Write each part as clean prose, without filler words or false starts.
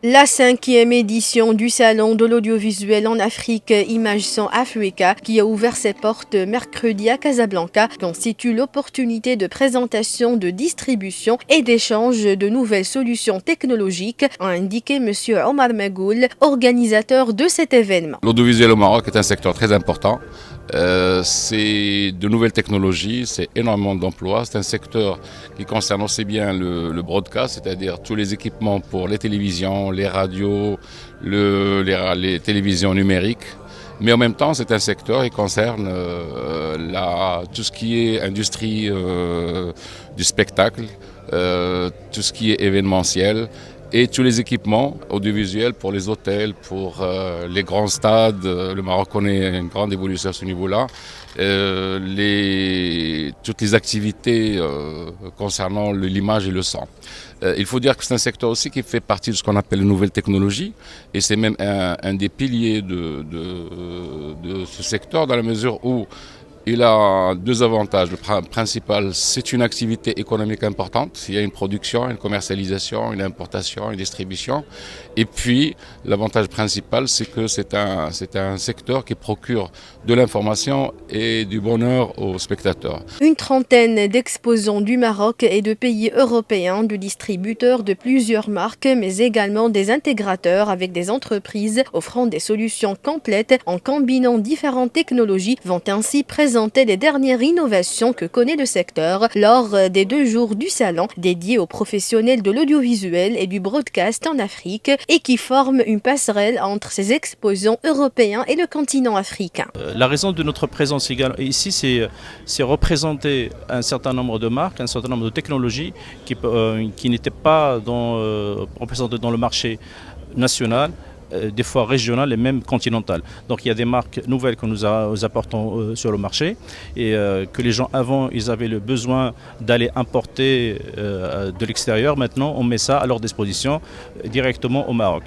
La cinquième édition du Salon de l'audiovisuel en Afrique Images sans Africa, qui a ouvert ses portes mercredi à Casablanca, constitue l'opportunité de présentation, de distribution et d'échange de nouvelles solutions technologiques, a indiqué M. Omar Magoul, organisateur de cet événement. L'audiovisuel au Maroc est un secteur très important. C'est de nouvelles technologies, c'est énormément d'emplois. C'est un secteur qui concerne aussi bien le broadcast, c'est-à-dire tous les équipements pour les télévisions, les radios, les télévisions numériques. Mais en même temps, c'est un secteur qui concerne tout ce qui est industrie du spectacle, tout ce qui est événementiel. Et tous les équipements audiovisuels pour les hôtels, pour les grands stades. Le Maroc connaît une grande évolution à ce niveau-là. Toutes les activités concernant l'image et le son. Il faut dire que c'est un secteur aussi qui fait partie de ce qu'on appelle les nouvelles technologies. Et c'est même un des piliers de ce secteur dans la mesure où il a deux avantages. Le principal, c'est une activité économique importante. Il y a une production, une commercialisation, une importation, une distribution. Et puis, l'avantage principal, c'est que c'est un secteur qui procure de l'information et du bonheur aux spectateurs. Une trentaine d'exposants du Maroc et de pays européens, de distributeurs de plusieurs marques, mais également des intégrateurs avec des entreprises offrant des solutions complètes en combinant différentes technologies vont ainsi présenter les dernières innovations que connaît le secteur lors des 2 jours du salon dédié aux professionnels de l'audiovisuel et du broadcast en Afrique et qui forment une passerelle entre ces exposants européens et le continent africain. La raison de notre présence ici, c'est représenter un certain nombre de marques, un certain nombre de technologies qui n'étaient pas représentées dans le marché national, des fois régionales et même continentales. Donc il y a des marques nouvelles que nous apportons sur le marché et que les gens avant ils avaient le besoin d'aller importer de l'extérieur. Maintenant on met ça à leur disposition directement au Maroc.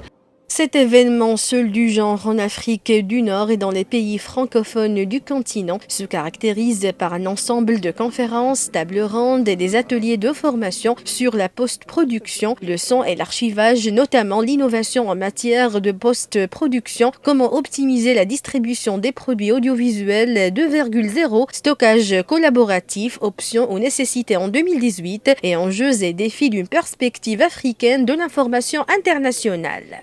Cet événement, seul du genre en Afrique du Nord et dans les pays francophones du continent, se caractérise par un ensemble de conférences, tables rondes et des ateliers de formation sur la post-production, le son et l'archivage, notamment l'innovation en matière de post-production, comment optimiser la distribution des produits audiovisuels 2.0, stockage collaboratif, options ou nécessités en 2018 et enjeux et défis d'une perspective africaine de l'information internationale.